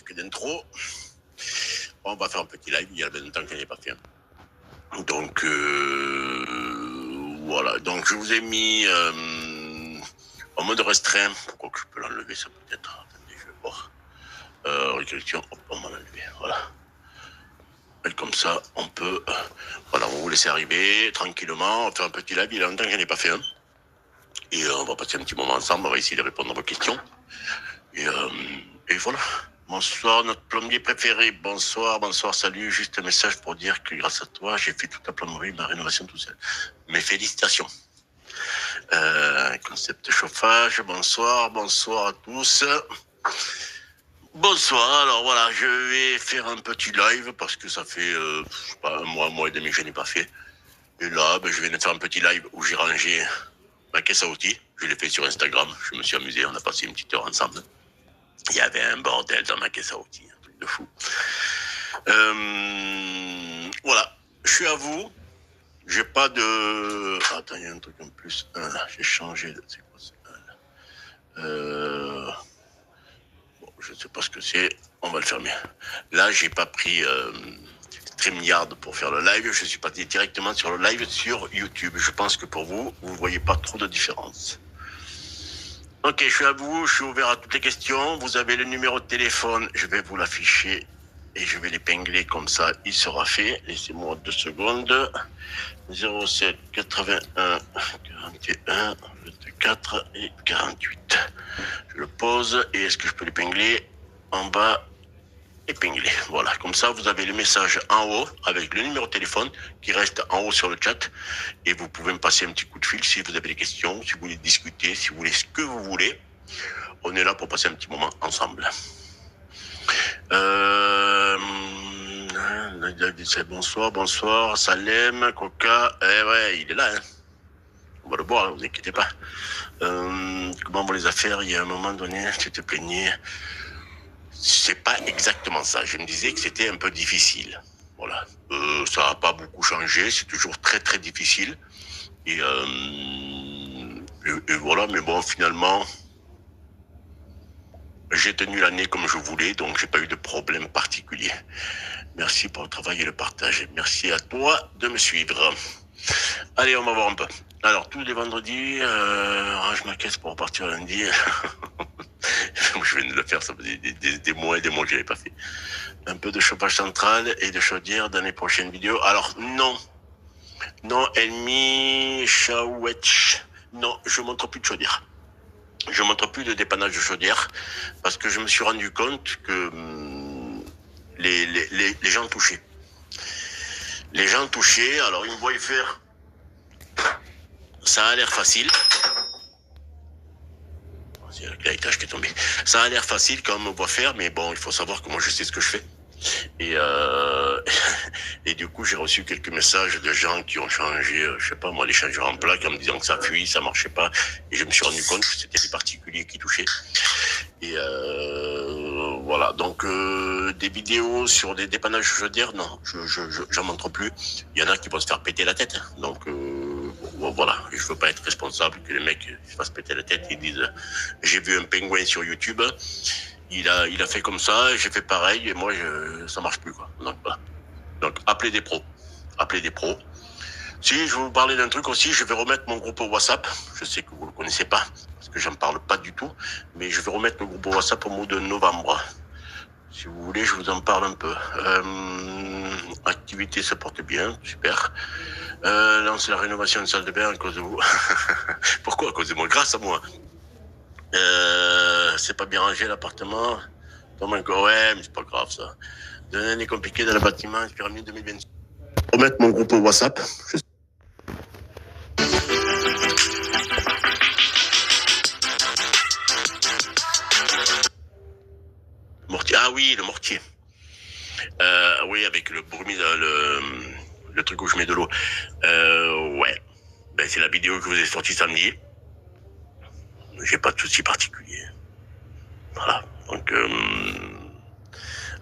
musique d'intro. On va faire un petit live, il y a longtemps qu'il n'est pas fait. Donc, voilà. Donc, je vous ai mis en mode restreint. Pourquoi que je peux l'enlever, ça peut-être. Attendez, je vais voir. Récollection, hop, on va l'enlever. Voilà. Et comme ça, on peut... voilà, on va vous laisser arriver tranquillement. On va faire un petit live, il y a longtemps qu'il n'est pas fait. Et on va passer un petit moment ensemble, on va essayer de répondre à vos questions. Et voilà. Bonsoir, notre plombier préféré. Bonsoir, salut. Juste un message pour dire que grâce à toi, j'ai fait toute la plomberie, ma rénovation tout seul. Mes félicitations. Concept chauffage. Bonsoir à tous. Bonsoir. Alors voilà, je vais faire un petit live parce que ça fait je sais pas, un mois et demi que je n'ai pas fait. Et là, je viens de faire un petit live où j'ai rangé ma caisse à outils. Je l'ai fait sur Instagram. Je me suis amusé. On a passé une petite heure ensemble. Il y avait un bordel dans ma caisse à outils, un truc de fou. Voilà, je suis à vous. J'ai pas de... Attends, il y a un truc en plus. J'ai changé de... C'est quoi ça? Bon, je sais pas ce que c'est. On va le fermer. Là, j'ai pas pris StreamYard pour faire le live. Je suis parti directement sur le live sur YouTube. Je pense que pour vous, vous voyez pas trop de différence. Ok, je suis à vous, je suis ouvert à toutes les questions. Vous avez le numéro de téléphone, je vais vous l'afficher et je vais l'épingler comme ça, il sera fait. Laissez-moi 2 secondes. 07 81 41 24 et 48. Je le pose et est-ce que je peux l'épingler en bas? Épinglé. Voilà, comme ça vous avez le message en haut avec le numéro de téléphone qui reste en haut sur le chat et vous pouvez me passer un petit coup de fil si vous avez des questions, si vous voulez discuter, si vous voulez ce que vous voulez. On est là pour passer un petit moment ensemble. Bonsoir, Salem, Coca, ouais, il est là, hein. On va le boire, ne vous inquiétez pas. Comment vont les affaires? Il y a un moment donné, tu te plaignais. C'est pas exactement ça. Je me disais que c'était un peu difficile. Voilà. Ça n'a pas beaucoup changé. C'est toujours très très difficile. Et voilà. Mais bon, finalement, j'ai tenu l'année comme je voulais, donc j'ai pas eu de problème particulier. Merci pour le travail et le partage. Merci à toi de me suivre. Allez, on va voir un peu. Alors, tous les vendredis, range ma caisse pour repartir lundi. Je viens de le faire, ça faisait des mois et des mois que je l'avais pas fait. Un peu de chauffage central et de chaudière dans les prochaines vidéos. Alors, non, Elmi, Chawetch, non, je montre plus de chaudière. Je montre plus de dépannage de chaudière parce que je me suis rendu compte que les gens touchaient. Les gens touchaient, alors ils me voient faire. Ça a l'air facile. C'est l'étage qui est tombé. Ça a l'air facile quand on me voit faire, mais bon, il faut savoir que moi je sais ce que je fais. Et du coup, j'ai reçu quelques messages de gens qui ont changé, je sais pas moi, les changeurs en plaques en me disant que ça fuit, ça marchait pas. Et je me suis rendu compte que c'était les particuliers qui touchaient. Et voilà. Donc des vidéos sur des dépannages de chaudière, non, j'en montre plus. Il y en a qui vont se faire péter la tête. Donc voilà, je veux pas être responsable que les mecs se fassent péter la tête et disent j'ai vu un pingouin sur YouTube. Il a fait comme ça, j'ai fait pareil, et moi, ça marche plus, quoi. Donc, voilà. Donc, appelez des pros. Si, je vais vous parler d'un truc aussi, je vais remettre mon groupe WhatsApp. Je sais que vous le connaissez pas, parce que j'en parle pas du tout, mais je vais remettre le groupe WhatsApp au mois de novembre. Si vous voulez, je vous en parle un peu. Activité se porte bien, super. Lance la rénovation de salle de bain à cause de vous. Pourquoi à cause de moi? Grâce à moi. C'est pas bien rangé l'appartement. Ouais, mais c'est pas grave ça. Une année compliquée dans le bâtiment, pyramide 2026. Remettre mon groupe WhatsApp. Mortier. Ah oui, le mortier. Oui, avec le brumis, le truc où je mets de l'eau. Ouais. C'est la vidéo que vous avez sortie samedi. J'ai pas de soucis particuliers. Voilà. Donc,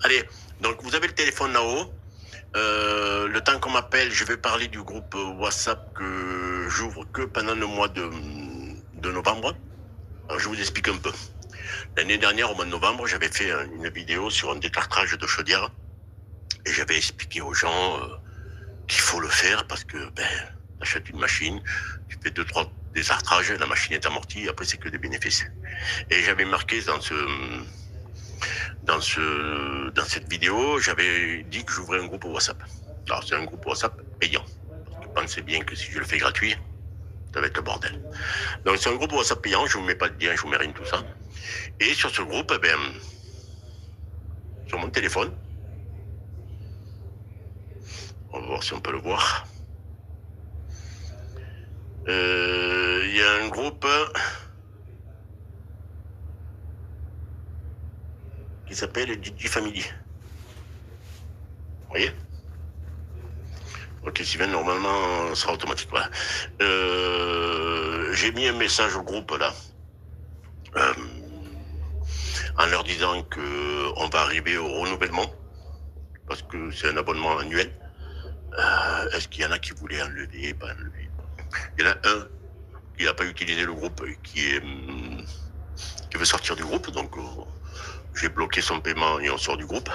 allez. Donc, vous avez le téléphone là-haut. Le temps qu'on m'appelle, je vais parler du groupe WhatsApp que j'ouvre que pendant le mois de novembre. Alors, je vous explique un peu. L'année dernière, au mois de novembre, j'avais fait une vidéo sur un détartrage de chaudière et j'avais expliqué aux gens qu'il faut le faire parce que t'achètes une machine, tu fais 2-3 détartrages, la machine est amortie, après c'est que des bénéfices. Et j'avais marqué dans cette vidéo, j'avais dit que j'ouvrais un groupe WhatsApp. Alors c'est un groupe WhatsApp payant. Parce que pensez bien que si je le fais gratuit, ça va être le bordel. Donc c'est un groupe WhatsApp payant, je vous mets pas de lien, je vous mets rien de tout ça. Et sur ce groupe, sur mon téléphone, on va voir si on peut le voir. Il y a un groupe qui s'appelle DJ Family. Vous voyez? Ok, Sylvain, normalement, ça sera automatique. Voilà. J'ai mis un message au groupe là, en leur disant que on va arriver au renouvellement, parce que c'est un abonnement annuel. Est-ce qu'il y en a qui voulaient enlever, pas enlever? Il y en a un qui n'a pas utilisé le groupe, qui veut sortir du groupe, donc j'ai bloqué son paiement et on sort du groupe.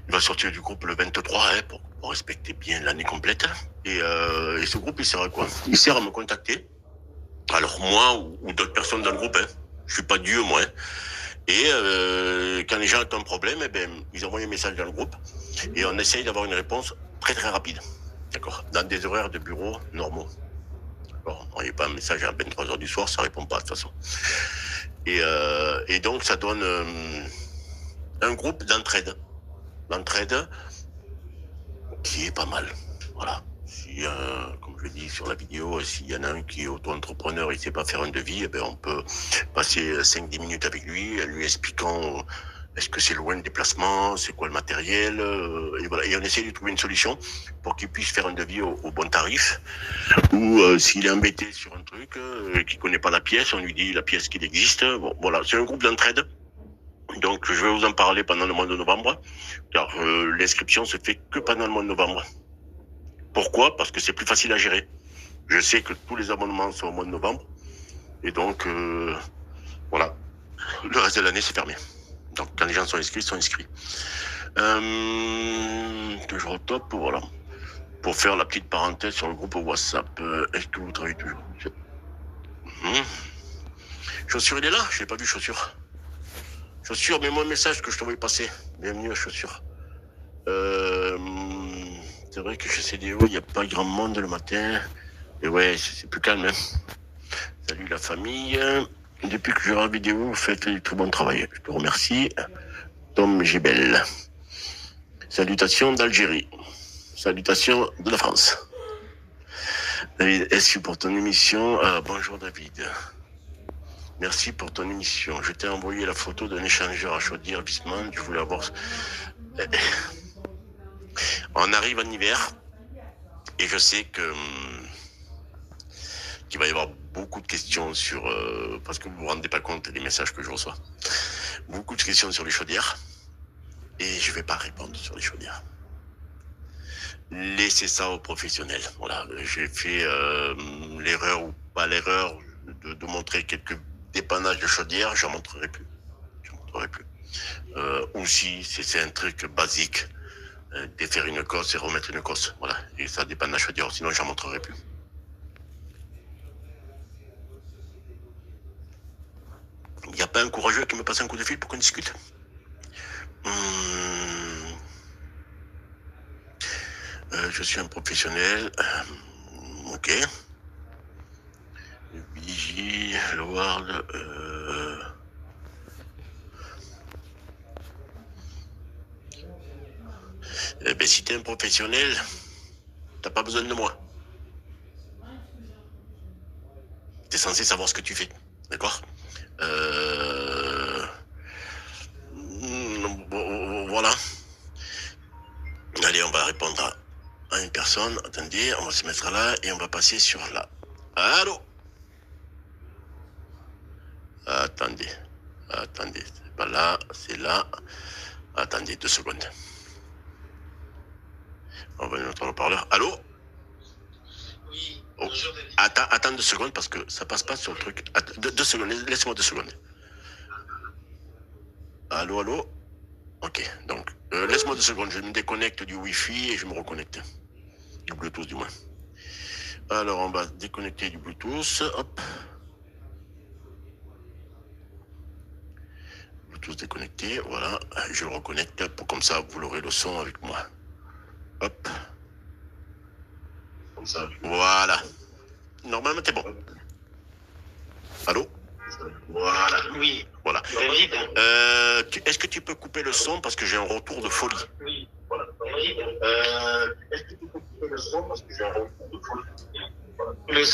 Il va sortir du groupe le 23 pour respecter bien l'année complète. Et ce groupe, il sert à quoi? Il sert à me contacter. Alors moi ou d'autres personnes dans le groupe, je suis pas Dieu moi. Et quand les gens ont un problème, ils envoient un message dans le groupe et on essaye d'avoir une réponse très très rapide. D'accord? Dans des horaires de bureau normaux. D'accord? On n'y a pas un message à 23h du soir, ça répond pas de toute façon. Et donc ça donne un groupe d'entraide. L'entraide qui est pas mal. Voilà. Si, comme je dis sur la vidéo, s'il y en a un qui est auto-entrepreneur, il ne sait pas faire un devis, on peut passer 5-10 minutes avec lui, lui expliquant est-ce que c'est loin le déplacement, c'est quoi le matériel, et voilà. Et on essaie de trouver une solution pour qu'il puisse faire un devis au bon tarif. Ou s'il est embêté sur un truc, qu'il ne connaît pas la pièce, on lui dit la pièce qu'il existe. Bon, voilà, c'est un groupe d'entraide. Donc je vais vous en parler pendant le mois de novembre, car l'inscription se fait que pendant le mois de novembre. Pourquoi? Parce que c'est plus facile à gérer. Je sais que tous les abonnements sont au mois de novembre, et donc voilà, le reste de l'année c'est fermé. Donc quand les gens sont inscrits, ils sont inscrits. Toujours au top, voilà. Pour faire la petite parenthèse sur le groupe WhatsApp, est-ce que vous travaillez toujours? Chaussure, il est là? Je n'ai pas vu Chaussure. Chaussure, mets-moi un message que je te voyais passer. Bienvenue à Chaussure. C'est vrai que chez CDO, il n'y a pas grand monde le matin. Et ouais, c'est plus calme. Salut la famille. Depuis que je regarde la vidéo, vous faites du très bon travail. Je te remercie. Tom Gébel. Salutations d'Algérie. Salutations de la France. David, est-ce que pour ton émission... bonjour David. Merci pour ton émission. Je t'ai envoyé la photo d'un échangeur à chaudière Viessmann. Je voulais avoir... On arrive en hiver et je sais que qu'il va y avoir beaucoup de questions sur... parce que vous ne vous rendez pas compte des messages que je reçois. Beaucoup de questions sur les chaudières et je ne vais pas répondre sur les chaudières. Laissez ça aux professionnels. Voilà, j'ai fait l'erreur ou pas l'erreur de montrer quelques dépannages de chaudière, je n'en montrerai plus. Ou si c'est un truc basique, défaire une cosse et remettre une cosse. Voilà, et ça dépanne la chaudière, sinon j'en montrerai plus. Il n'y a pas un courageux qui me passe un coup de fil pour qu'on discute? Je suis un professionnel. Ok. Vigie, le World. Si t'es un professionnel, t'as pas besoin de moi. T'es censé savoir ce que tu fais. D'accord? Voilà. Allez, on va répondre à une personne. Attendez, on va se mettre là et on va passer sur là. Allô? Attendez, c'est pas là, c'est là. Attendez 2 secondes. On va mettre le parleur. Allô? Oui. Oh. Attends 2 secondes parce que ça passe pas sur le truc. 2 secondes, laisse-moi 2 secondes. Allô, allô? Ok, donc, laisse-moi 2 secondes, je me déconnecte du Wi-Fi et je me reconnecte. Du Bluetooth, du moins. Alors, on va déconnecter du Bluetooth. Hop. Bluetooth déconnecté, voilà. Je le reconnecte pour comme ça, vous l'aurez le son avec moi. Hop. Comme ça. Voilà. Normalement, t'es bon. Allô? Voilà. Oui. Voilà. David? Est-ce que tu peux couper le son parce que j'ai un retour de folie? Oui. Voilà. David? Est-ce que tu peux couper le son parce que j'ai un retour de folie? Le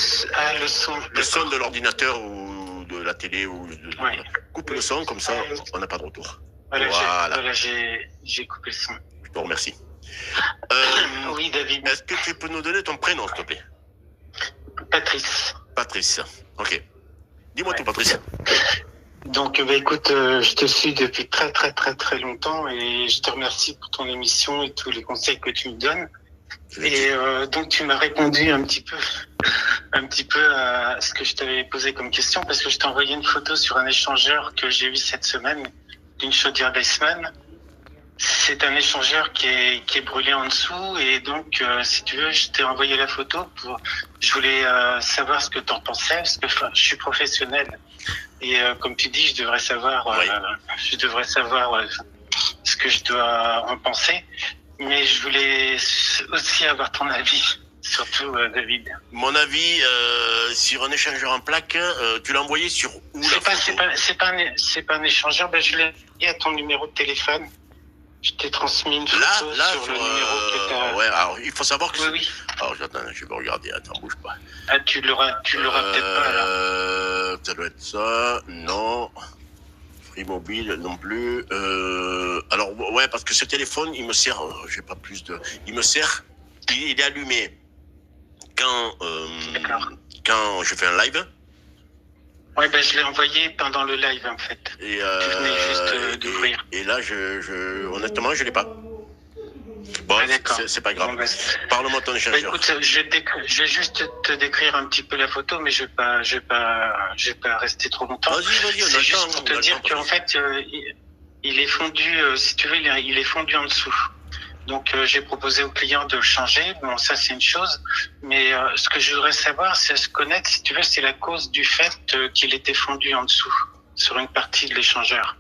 son. Le son de l'ordinateur ou de la télé ou de... Ouais. Coupe le son comme ça, on n'a pas de retour. Voilà, j'ai coupé le son. Je te remercie. Oui, David. Est-ce que tu peux nous donner ton prénom, s'il te plaît? Patrice. Patrice. Ok. Dis-moi tout, Patrice. Donc, écoute, je te suis depuis très, très, très, très longtemps et je te remercie pour ton émission et tous les conseils que tu me donnes. Et donc, tu m'as répondu un petit peu à ce que je t'avais posé comme question parce que je t'ai envoyé une photo sur un échangeur que j'ai eu cette semaine d'une chaudière Weissmann. C'est un échangeur qui est brûlé en dessous et donc, si tu veux, je t'ai envoyé la photo je voulais savoir ce que t'en pensais parce que je suis professionnel et comme tu dis, je devrais savoir ce que je dois en penser, mais je voulais aussi avoir ton avis, surtout David. Mon avis sur un échangeur en plaques, tu l'as envoyé sur où? C'est pas un échangeur, je l'ai mis à ton numéro de téléphone. Je t'ai transmis une photo sur le numéro que t'as. Ouais, alors il faut savoir que... Oui. Alors j'attends, je vais regarder, attends, bouge pas. Ah, tu l'auras peut-être pas là. Ça doit être ça, non. Free Mobile non plus. Alors ouais, parce que ce téléphone, il me sert, j'ai pas plus de... Il me sert, il est allumé quand je fais un live. Ouais, je l'ai envoyé pendant le live en fait. Et, tu venais juste d'ouvrir. Et là, honnêtement, je l'ai pas. Bon, c'est pas grave. Bon, Parle-moi de ton échangeur. Écoute, je vais juste te décrire un petit peu la photo, mais je vais pas rester trop longtemps. Vas-y, c'est juste pour te dire qu'en fait, il est fondu, si tu veux, il est fondu en dessous. Donc, j'ai proposé au client de le changer. Bon, ça, c'est une chose. Mais ce que je voudrais savoir, c'est se connaître, si tu veux, c'est la cause du fait qu'il était fondu en dessous, sur une partie de l'échangeur.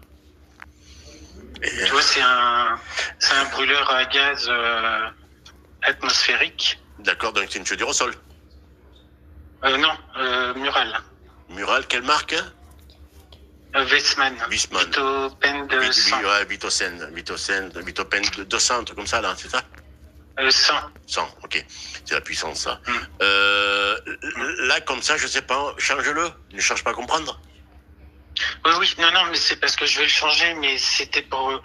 Tu vois, c'est un brûleur à gaz atmosphérique. D'accord, donc c'est une chaudière au sol. Non, Mural. Mural, quelle marque? Weissmann. Vitopen de 100. Ouais, Vitopen de 200, un truc comme ça, là, c'est ça? 100. 100, ok. C'est la puissance, ça. Là, comme ça, je sais pas, change-le. Ne cherche pas à comprendre. Oui, non, mais c'est parce que je vais le changer, mais c'était pour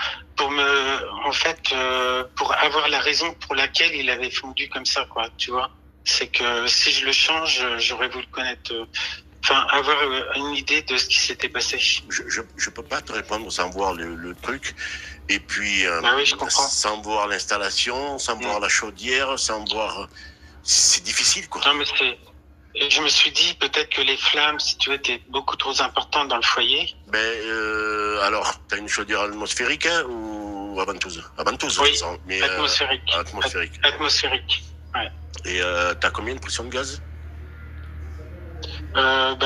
avoir la raison pour laquelle il avait fondu comme ça, quoi, tu vois. C'est que si je le change, j'aurais voulu connaître, avoir une idée de ce qui s'était passé. Je peux pas te répondre sans voir le truc, et puis, oui, je comprends. sans voir l'installation, sans voir la chaudière, sans voir, c'est difficile, quoi. Non, mais et je me suis dit, peut-être que les flammes, si tu veux, étaient beaucoup trop importantes dans le foyer. Alors, t'as une chaudière atmosphérique, hein, ou à ventouse? À ventouse, oui, disons, mais, atmosphérique. Atmosphérique, ouais. Et t'as combien de pression de gaz?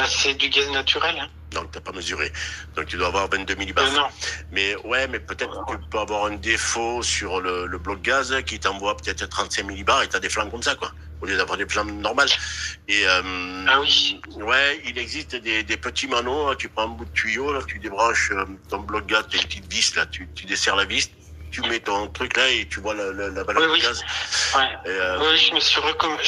C'est du gaz naturel. Hein. Donc, t'as pas mesuré. Donc, tu dois avoir 22 millibars. Non. Mais ouais, mais peut-être que tu peux avoir un défaut sur le bloc gaz qui t'envoie peut-être 35 millibars et t'as des flammes comme ça, quoi. Au lieu d'avoir des flammes normales. Et, ah oui. Ouais, il existe des petits manos, tu prends un bout de tuyau, là, tu débranches ton bloc gaz, t'as une petite vis, là, tu desserres la vis, tu mets ton truc là et tu vois la valeur du gaz. Ouais. Oui, je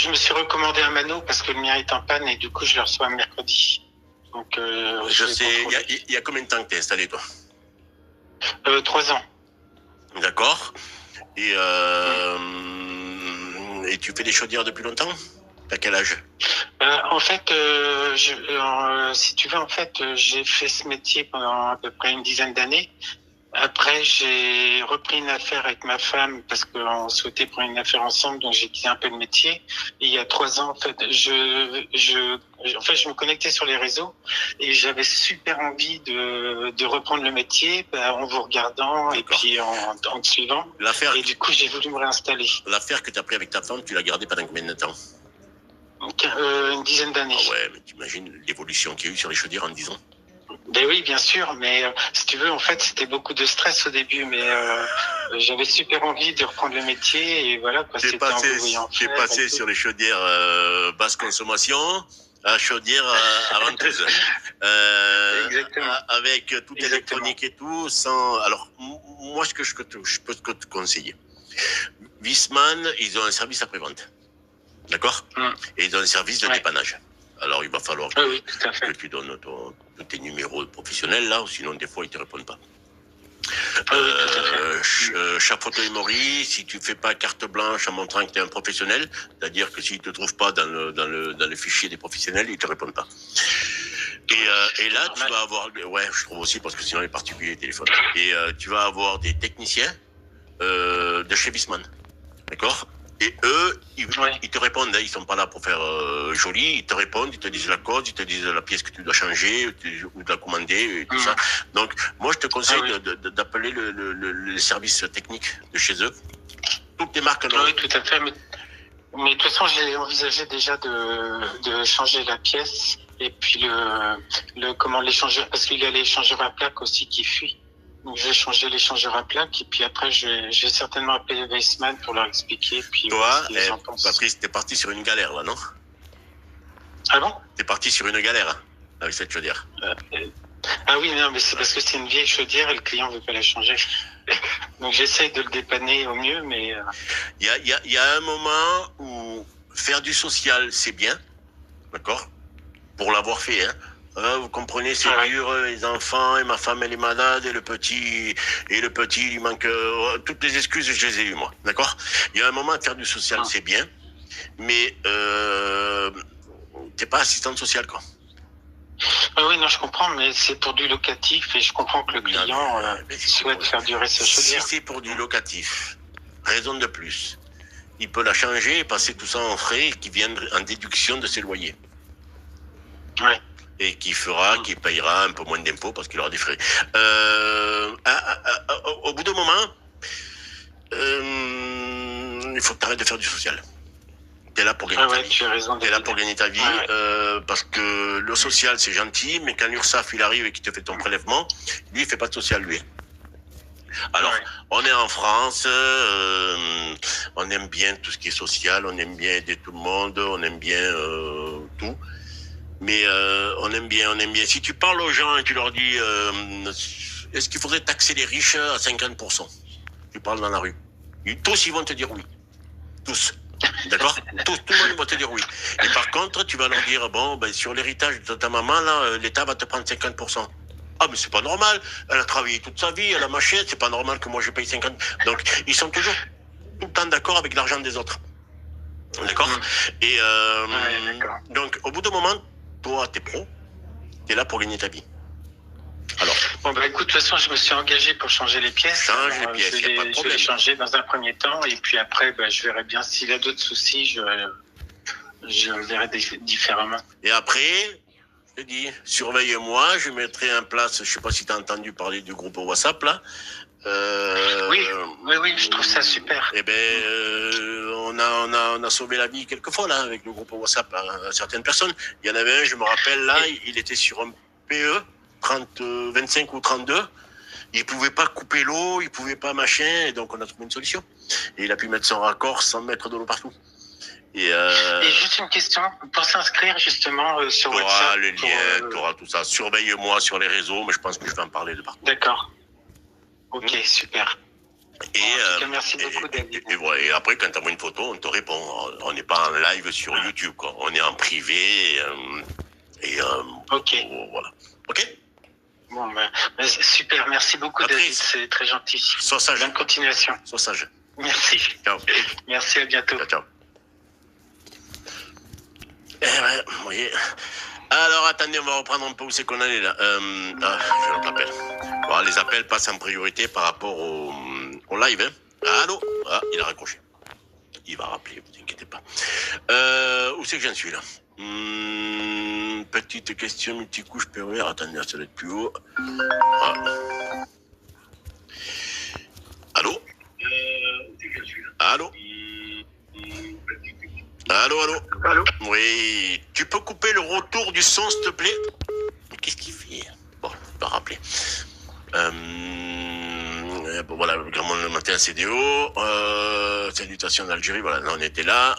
me suis recommandé un mano parce que le mien est en panne et du coup je le reçois mercredi. Donc, je sais, il y a combien de temps que t'es installé, toi? 3 ans. D'accord. Et tu fais des chaudières depuis longtemps? T'as quel âge? En fait, si tu veux, j'ai fait ce métier pendant à peu près une dizaine d'années. Après, j'ai repris une affaire avec ma femme parce qu'on souhaitait prendre une affaire ensemble, donc j'ai quitté un peu le métier. Et il y a 3 ans, en fait, je me connectais sur les réseaux et j'avais super envie de reprendre le métier en vous regardant et puis en te suivant. Et du coup, j'ai voulu me réinstaller. L'affaire que tu as pris avec ta femme, tu l'as gardée pendant combien de temps? Une dizaine d'années. Ah ouais, mais t'imagines l'évolution qu'il y a eu sur les chaudières en 10 ans? Ben oui, bien sûr, mais si tu veux, en fait, c'était beaucoup de stress au début, mais j'avais super envie de reprendre le métier et voilà quoi. T'es passé sur les chaudières basse consommation à chaudière à ventouse, avec tout électronique et tout, sans. Alors moi, je peux te conseiller. Wiesmann, ils ont un service après-vente, d'accord? Et ils ont un service de dépannage. Alors, il va falloir que tu donnes tes numéros professionnels, là, ou sinon, des fois, ils ne te répondent pas. Chaque photo est si tu ne fais pas carte blanche en montrant que tu es un professionnel, c'est-à-dire que s'ils ne te trouvent pas dans le fichier des professionnels, ils ne te répondent pas. Et là, tu vas avoir... Ouais, je trouve aussi, parce que sinon, les particuliers téléphonent. Et tu vas avoir des techniciens de chez Wiesmann, d'accord? Et eux, ils te répondent, hein, ils sont pas là pour faire joli, ils te répondent, ils te disent la cause, ils te disent la pièce que tu dois changer ou de la commander, et tout ça. Donc, moi, je te conseille d'appeler le service technique de chez eux. Toutes les marques. Oui, tout à fait. Mais de toute façon, j'ai envisagé déjà de changer la pièce et puis l'échangeur, parce qu'il y a l'échangeur à plaque aussi qui fuit. Donc, j'ai changé l'échangeur à plaque et puis après, j'ai certainement appelé Weissman pour leur expliquer. Puis toi, Patrice, t'es parti sur une galère là, non? Ah bon? T'es parti sur une galère hein, avec cette chaudière. Ah oui, non, mais c'est parce que c'est une vieille chaudière et le client veut pas la changer. Donc j'essaye de le dépanner au mieux, mais... Il y a un moment où faire du social, c'est bien, d'accord? Pour l'avoir fait, hein. Vous comprenez, c'est dur, les enfants, et ma femme, elle est malade, et le petit, il lui manque... toutes les excuses, je les ai eues, moi, d'accord? Il y a un moment, faire du social, c'est bien, mais t'es pas assistante sociale, quoi. Ah oui, non, je comprends, mais c'est pour du locatif, et je comprends que le client souhaite faire durer sa chaudière. Si c'est pour du locatif, raison de plus, il peut la changer et passer tout ça en frais qui viennent en déduction de ses loyers. Ouais. Et qui payera un peu moins d'impôts parce qu'il aura des frais. Au bout d'un moment, il faut que tu arrêtes de faire du social. T'es là pour gagner ta vie. Tu as raison. T'es là pour gagner ta vie, parce que le social, c'est gentil, mais quand l'URSSAF, il arrive et qu'il te fait ton prélèvement, lui, il fait pas de social, lui. Alors, on est en France, on aime bien tout ce qui est social, on aime bien aider tout le monde, on aime bien tout. Mais on aime bien. Si tu parles aux gens et tu leur dis est-ce qu'il faudrait taxer les riches à 50%? Tu parles dans la rue. Tous, ils vont te dire oui. Tous. D'accord? Tout le monde va te dire oui. Et par contre, tu vas leur dire sur l'héritage de ta maman, là, l'État va te prendre 50%. Ah, mais c'est pas normal. Elle a travaillé toute sa vie, elle a marché, c'est pas normal que moi je paye 50%. Donc, ils sont toujours tout le temps d'accord avec l'argent des autres. D'accord? Et donc, au bout d'un moment, toi, t'es pro, t'es là pour gagner ta vie. Alors. Bon, écoute, de toute façon, je me suis engagé pour changer les pièces. Change les pièces, il n'y a pas de problème. Je vais changer dans un premier temps, et puis après, je verrai bien s'il y a d'autres soucis, je verrai différemment. Et après, je te dis, surveille-moi, je mettrai en place, je sais pas si tu as entendu parler du groupe WhatsApp, là. Oui, je trouve ça super. Eh on a sauvé la vie quelquefois là avec le groupe WhatsApp à certaines personnes. Il y en avait un, je me rappelle là, il était sur un PE 25 ou 32. Il pouvait pas couper l'eau, il pouvait pas machin, et donc on a trouvé une solution. Et il a pu mettre son raccord sans mettre de l'eau partout. Et juste une question, pour s'inscrire justement sur WhatsApp. Tu auras le lien, tu auras tout ça. Surveille-moi sur les réseaux, mais je pense que je vais en parler de partout. D'accord. Ok, super. Merci beaucoup, David. Et après, quand tu as une photo, on te répond. On n'est pas en live sur YouTube, quoi. On est en privé. Ok. Voilà. Ok. Bon, super. Merci beaucoup, David. C'est très gentil. Sois sage. Bonne continuation. Sois sage. Merci. Ciao. Merci, à bientôt. Ciao. Vous voyez. Alors, attendez, on va reprendre un peu où c'est qu'on en est là. Je te rappelle. Bon, les appels passent en priorité par rapport au live. Hein. Allô? Ah, il a raccroché. Il va rappeler, vous inquiétez pas. Où c'est que j'en suis là? Petite question multicouche pervers. Attendez, ça doit être plus haut. Ah. Allô? Où c'est que j'en suis là? Allô? Allô, allô? Allô? Oui. Tu peux couper le retour du son, s'il te plaît? Mais qu'est-ce qu'il fait? Bon, il va rappeler. Bon, voilà, vraiment le matin CDO, salutations d'Algérie, voilà, là, on était là.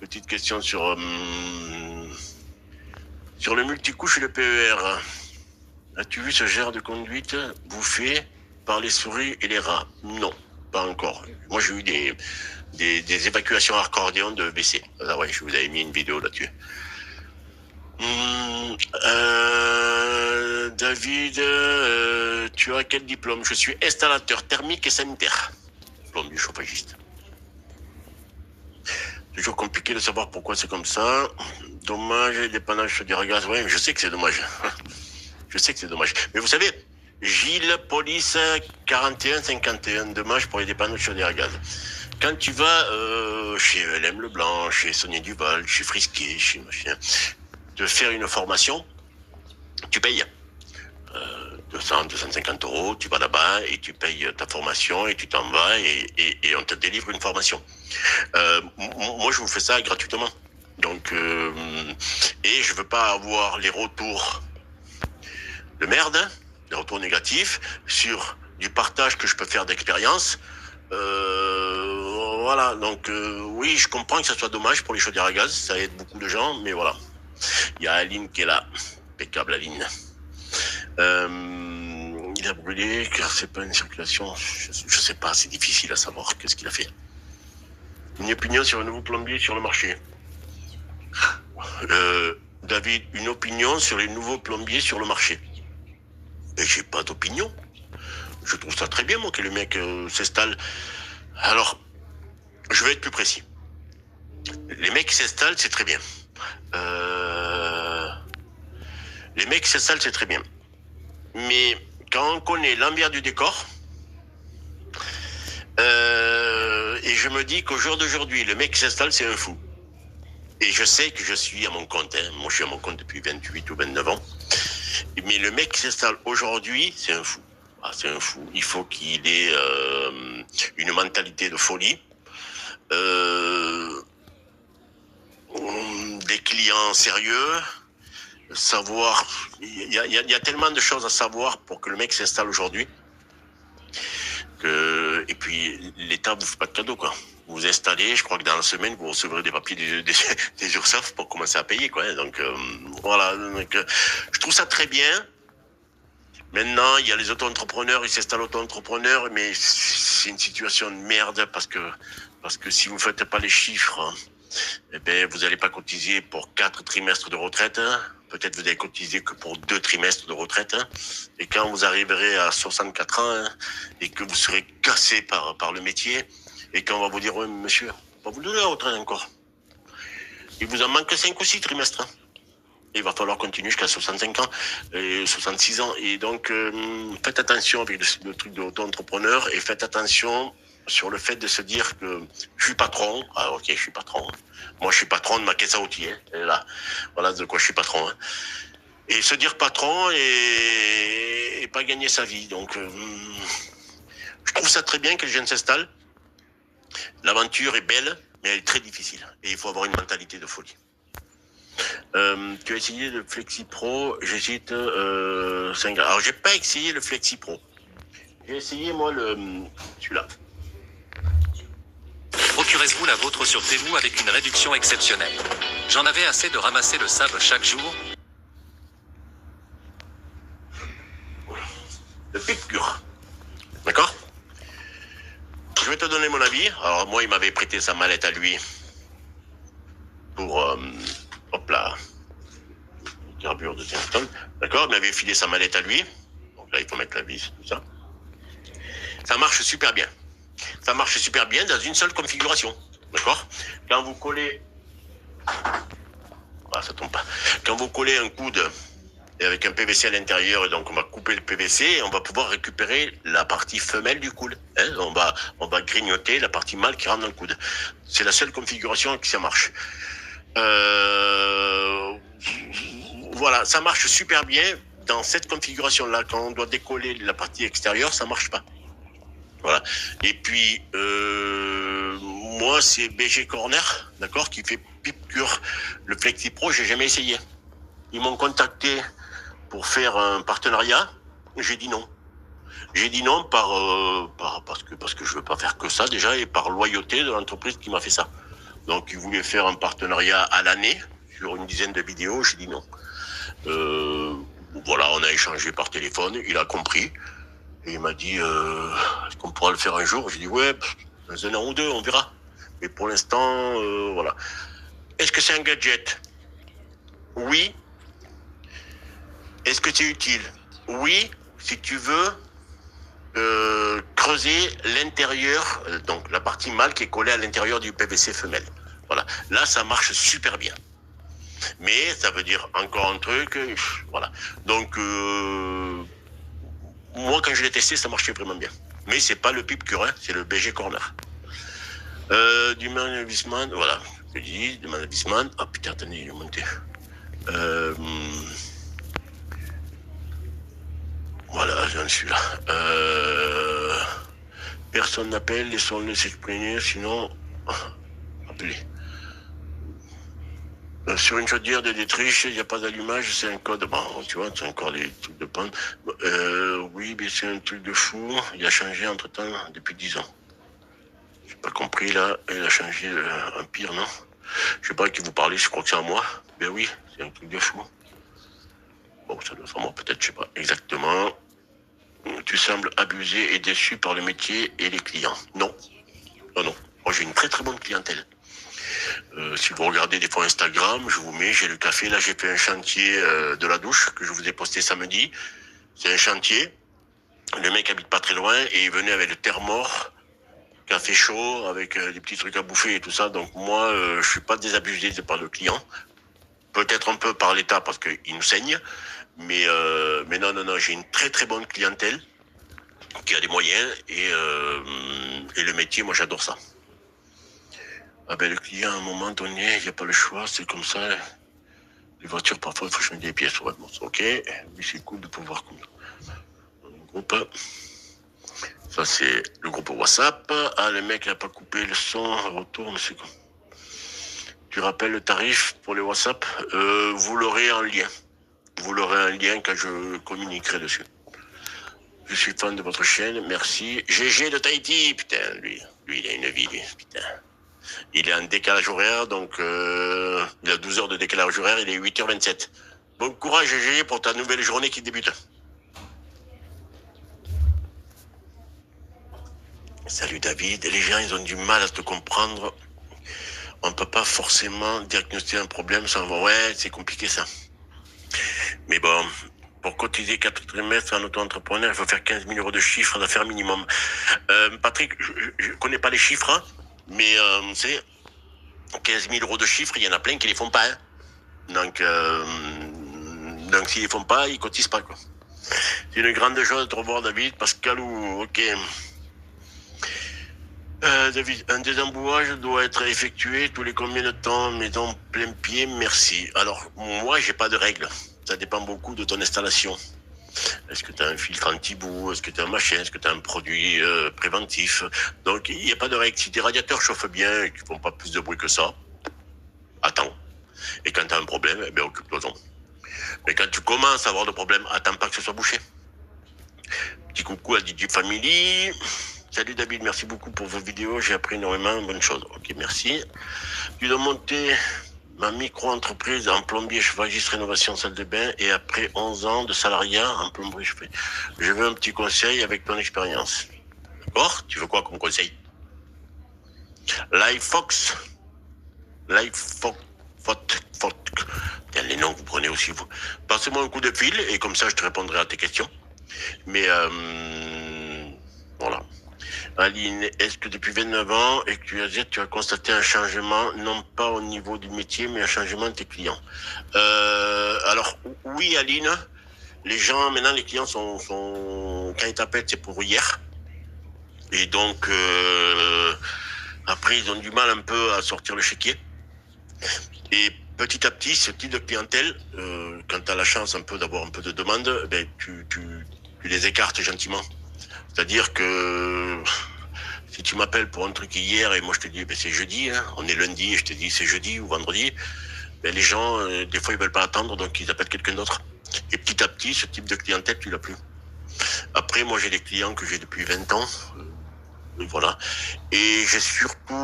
Petite question sur le multicouche et le PER. As-tu vu ce genre de conduite bouffé par les souris et les rats? Non, pas encore. Moi, j'ai eu des évacuations à accordéon de WC. Ah ouais, je vous avais mis une vidéo là-dessus. David, tu as quel diplôme? Je suis installateur thermique et sanitaire. Plombier chauffagiste. Toujours compliqué de savoir pourquoi c'est comme ça. Dommage, dépannage chaudière à gaz. Oui, je sais que c'est dommage. Je sais que c'est dommage. Mais vous savez, Gilles, police 41-51, dommage pour les dépannages chaudière à gaz. Quand tu vas chez LM Leblanc, chez Sonia Duval, chez Frisquet, chez machin, de faire une formation, tu payes 200, 250 euros, tu vas là-bas et tu payes ta formation et tu t'en vas et on te délivre une formation. Moi, je vous fais ça gratuitement. Donc, et je veux pas avoir les retours de merde, les retours négatifs sur du partage que je peux faire d'expérience. Voilà, donc oui, je comprends que ça soit dommage pour les chaudières à gaz, ça aide beaucoup de gens, mais voilà. Il y a Aline qui est là. Impeccable, Aline. Il a brûlé car c'est pas une circulation. Je sais pas, c'est difficile à savoir qu'est-ce qu'il a fait. Une opinion sur un nouveau plombier sur le marché. David, une opinion sur les nouveaux plombiers sur le marché. Et j'ai pas d'opinion. Je trouve ça très bien, moi, que le mec s'installe. Alors, je vais être plus précis. Les mecs qui s'installent, c'est très bien. Les mecs qui s'installent, c'est très bien. Mais quand on connaît l'envers du décor, et je me dis qu'au jour d'aujourd'hui, le mec qui s'installe, c'est un fou. Et je sais que je suis à mon compte. Hein. Moi, je suis à mon compte depuis 28 ou 29 ans. Mais le mec qui s'installe aujourd'hui, c'est un fou. Ah, c'est un fou. Il faut qu'il ait une mentalité de folie. Des clients sérieux. Savoir... Il y a tellement de choses à savoir pour que le mec s'installe aujourd'hui. Et puis, l'État vous fait pas de cadeau, quoi. Vous vous installez, je crois que dans la semaine, vous recevrez des papiers des URSSAF pour commencer à payer, quoi. Donc, voilà. Donc, je trouve ça très bien. Maintenant, il y a les auto-entrepreneurs, ils s'installent auto-entrepreneurs, mais c'est une situation de merde parce que si vous faites pas les chiffres, eh ben, vous allez pas cotiser pour 4 trimestres de retraite. Peut-être vous allez cotiser que pour 2 trimestres de retraite. Et quand vous arriverez à 64 ans et que vous serez cassé par le métier, et qu'on va vous dire, ouais, monsieur, on va vous donner la retraite encore. Il vous en manque 5 ou 6 trimestres. Il va falloir continuer jusqu'à 65 ans, et 66 ans. Et donc, faites attention avec le truc de l'auto-entrepreneur et faites attention sur le fait de se dire que je suis patron. Ah, ok, je suis patron. Moi, je suis patron de ma caisse à outils. Hein. Elle est là. Voilà de quoi je suis patron. Hein. Et se dire patron et pas gagner sa vie. Donc, je trouve ça très bien que les jeunes s'installent. L'aventure est belle, mais elle est très difficile. Et il faut avoir une mentalité de folie. Tu as essayé le Flexi Pro, j'hésite 5 ans. Alors, j'ai pas essayé le Flexi Pro. J'ai essayé, moi, celui-là. Procurez-vous la vôtre sur Temu avec une réduction exceptionnelle. J'en avais assez de ramasser le sable chaque jour. Le Pipcure. D'accord? Je vais te donner mon avis. Alors, moi, il m'avait prêté sa mallette à lui pour... hop là. Carbure de 5 tonnes. D'accord? Il m'avait filé sa mallette à lui. Donc là, il faut mettre la vis, tout ça. Ça marche super bien. Ça marche super bien dans une seule configuration. D'accord? Quand vous collez... Ah, ça tombe pas. Quand vous collez un coude et avec un PVC à l'intérieur. Et donc, on va couper le PVC et on va pouvoir récupérer la partie femelle du coude. Hein, on va grignoter la partie mâle qui rentre dans le coude. C'est la seule configuration qui ça marche. Voilà, ça marche super bien. Dans cette configuration-là, quand on doit décoller la partie extérieure, ça marche pas. Voilà. Et puis, moi, c'est BG Corner, d'accord, qui fait Pipcure. Le Flexi Pro, j'ai jamais essayé. Ils m'ont contacté pour faire un partenariat. J'ai dit non. J'ai dit non parce que je veux pas faire que ça déjà et par loyauté de l'entreprise qui m'a fait ça. Donc, ils voulaient faire un partenariat à l'année sur une dizaine de vidéos. J'ai dit non. Voilà, on a échangé par téléphone. Il a compris. Et il m'a dit, est-ce qu'on pourra le faire un jour? J'ai dit, ouais, dans un an ou deux, on verra. Mais pour l'instant, voilà. Est-ce que c'est un gadget? Oui. Est-ce que c'est utile? Oui, si tu veux creuser l'intérieur, donc la partie mâle qui est collée à l'intérieur du PVC femelle. Voilà. Là, ça marche super bien. Mais ça veut dire encore un truc, voilà. Donc, moi, quand je l'ai testé, ça marchait vraiment bien. Mais c'est pas le Pipcure, hein, c'est le BG Corner. Du Manavissman, voilà. Je dis, du Manavissman. Ah putain, attendez, il est monté. Voilà, j'en suis là. Personne n'appelle, laissons-le s'exprimer, sinon... Appelez. Sur une chaudière de détriche, il n'y a pas d'allumage, c'est un code. Bon, tu vois, c'est encore des trucs de panne. Oui, mais c'est un truc de fou. Il a changé entre-temps depuis 10 ans. J'ai pas compris, là. Il a changé un pire, non? Je sais pas à qui vous parlez, je crois que c'est à moi. Ben oui, c'est un truc de fou. Bon, ça doit être à moi, peut-être, je sais pas exactement. Tu sembles abusé et déçu par le métier et les clients. Non. Non, non. Moi, j'ai une très très bonne clientèle. Si vous regardez des fois Instagram, je vous mets, j'ai le café, là j'ai fait un chantier de la douche que je vous ai posté samedi. C'est un chantier, le mec habite pas très loin et il venait avec le thermor, café chaud, avec des petits trucs à bouffer et tout ça. Donc moi, je suis pas désabusé par le client. Peut-être un peu par l'État parce qu'il nous saigne, mais non, j'ai une très très bonne clientèle qui a des moyens et le métier, moi j'adore ça. Ah ben le client, à un moment donné, il n'y a pas le choix, c'est comme ça. Les voitures, parfois, il faut changer des pièces. Ouais, bon, c'est ok. Mais c'est cool de pouvoir comme le groupe. Ça, c'est le groupe WhatsApp. Ah, le mec n'a pas coupé le son. Retour, mais c'est quoi? Tu rappelles le tarif pour les WhatsApp? Vous l'aurez en lien. Vous l'aurez en lien quand je communiquerai dessus. Je suis fan de votre chaîne, merci. GG de Tahiti, putain, lui, il a une vie, lui, putain. Il est en décalage horaire, donc il a 12 heures de décalage horaire, il est 8h27. Bon courage, GG, pour ta nouvelle journée qui débute. Salut David, les gens, ils ont du mal à te comprendre. On ne peut pas forcément diagnostiquer un problème sans voir. Ouais, c'est compliqué ça. Mais bon, pour cotiser 4 trimestres en auto-entrepreneur, il faut faire 15 000 euros de chiffre d'affaires minimum. Patrick, je connais pas les chiffres, hein, mais c'est 15 000 euros de chiffre, il y en a plein qui les font pas. Hein. Donc s'ils les font pas, ils cotisent pas, quoi. C'est une grande chose de te revoir, David. Pascalou, ok. David, un désembouage doit être effectué tous les combien de temps? Maison plein pied, merci. Alors, moi, j'ai pas de règles. Ça dépend beaucoup de ton installation. Est-ce que tu as un filtre anti-boue? Est-ce que tu as un machin? Est-ce que tu as un produit préventif? Donc, il n'y a pas de règle. Si tes radiateurs chauffent bien et qu'ils font pas plus de bruit que ça, attends. Et quand tu as un problème, eh bien, occupe-toi-en. Mais quand tu commences à avoir de problèmes, attends pas que ce soit bouché. Petit coucou à DJ Family. Salut David, merci beaucoup pour vos vidéos. J'ai appris énormément de bonnes choses. Ok, merci. Tu dois monter ma micro-entreprise en plombier, chevagiste, rénovation, salle de bain, et après 11 ans de salariat en plomberie, je veux un petit conseil avec ton expérience. D'accord? Tu veux quoi comme conseil? LifeFox. Les noms que vous prenez aussi, vous. Passez-moi un coup de fil, et comme ça, je te répondrai à tes questions. Mais, voilà. Aline, est-ce que depuis 29 ans et que tu as constaté un changement, non pas au niveau du métier, mais un changement de tes clients? Alors, oui, Aline, les gens, maintenant, les clients quand ils t'appellent, c'est pour hier. Et donc, après, ils ont du mal un peu à sortir le chéquier. Et petit à petit, ce type de clientèle, quand tu as la chance un peu d'avoir un peu de demande, ben, tu les écartes gentiment. C'est-à-dire que si tu m'appelles pour un truc hier et moi je te dis ben, c'est jeudi, hein, on est lundi et je te dis c'est jeudi ou vendredi, ben, les gens, des fois ils veulent pas attendre, donc ils appellent quelqu'un d'autre. Et petit à petit, ce type de clientèle, tu l'as plus. Après, moi j'ai des clients que j'ai depuis 20 ans, voilà. Et j'ai surtout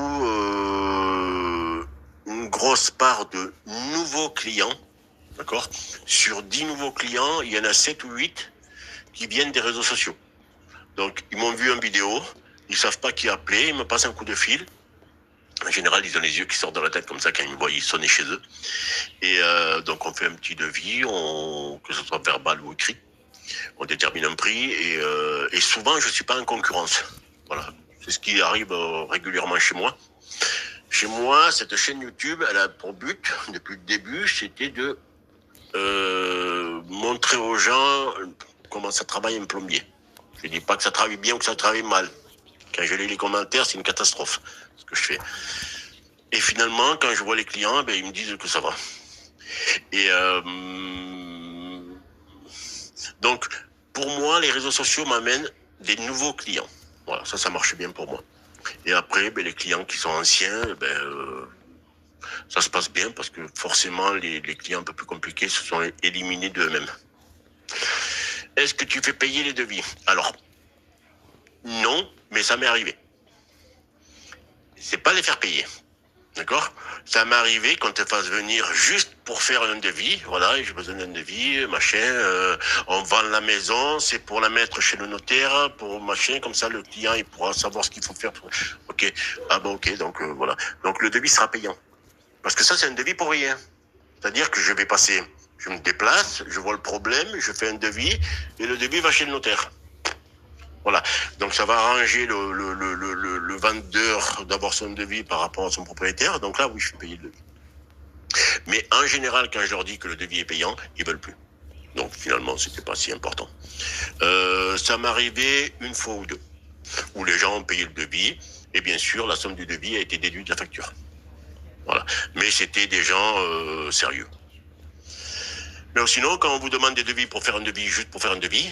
une grosse part de nouveaux clients, d'accord? Sur 10 nouveaux clients, il y en a 7 ou 8 qui viennent des réseaux sociaux. Donc, ils m'ont vu en vidéo, ils savent pas qui appeler, ils me passent un coup de fil. En général, ils ont les yeux qui sortent de la tête comme ça quand ils me voient, ils sonnaient chez eux. Et donc, on fait un petit devis, que ce soit verbal ou écrit. On détermine un prix et souvent, je suis pas en concurrence. Voilà. C'est ce qui arrive régulièrement chez moi. Chez moi, cette chaîne YouTube, elle a pour but, depuis le début, c'était de montrer aux gens comment ça travaille un plombier. Je dis pas que ça travaille bien ou que ça travaille mal. Quand je lis les commentaires, c'est une catastrophe, ce que je fais. Et finalement, quand je vois les clients, ben, ils me disent que ça va. Et donc, pour moi, les réseaux sociaux m'amènent des nouveaux clients. Voilà, ça marche bien pour moi. Et après, ben, les clients qui sont anciens, ça se passe bien parce que forcément, les clients un peu plus compliqués se sont éliminés d'eux-mêmes. Est-ce que tu fais payer les devis? Alors, non, mais ça m'est arrivé. C'est pas les faire payer. D'accord? Ça m'est arrivé qu'on te fasse venir juste pour faire un devis. Voilà, j'ai besoin d'un devis, machin. On vend la maison, c'est pour la mettre chez le notaire, pour machin. Comme ça, le client, il pourra savoir ce qu'il faut faire. Ok. Ah bon, ok. Donc, voilà. Donc, le devis sera payant. Parce que ça, c'est un devis pour rien. C'est-à-dire que je me déplace, je vois le problème, je fais un devis, et le devis va chez le notaire. Voilà. Donc ça va arranger le vendeur d'avoir son devis par rapport à son propriétaire. Donc là, oui, je fais payer le devis. Mais en général, quand je leur dis que le devis est payant, ils veulent plus. Donc finalement, c'était pas si important. Ça m'arrivait une fois ou deux, où les gens ont payé le devis, et bien sûr, la somme du devis a été déduite de la facture. Voilà. Mais c'était des gens sérieux. Mais sinon, quand on vous demande des devis pour faire un devis, juste pour faire un devis,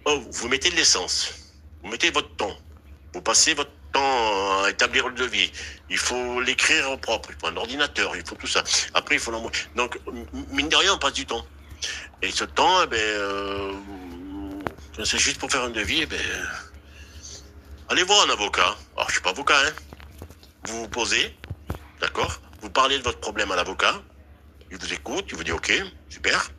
vous mettez de l'essence, vous mettez votre temps, vous passez votre temps à établir le devis, il faut l'écrire au propre, il faut un ordinateur, il faut tout ça. Après, il faut l'envoyer. Donc, mine de rien, on passe du temps. Et ce temps, quand c'est juste pour faire un devis, allez voir un avocat. Alors, je suis pas avocat, hein. Vous vous posez, d'accord? Vous parlez de votre problème à l'avocat, il vous écoute, il vous dit ok, super.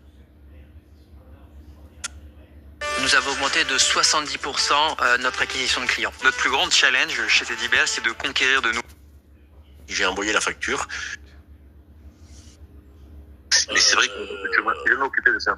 Nous avons augmenté de 70% notre acquisition de clients. Notre plus grande challenge chez Teddybear, c'est de conquérir de nous. J'ai envoyé la facture. Mais c'est vrai que moi, je vais m'occuper de ça.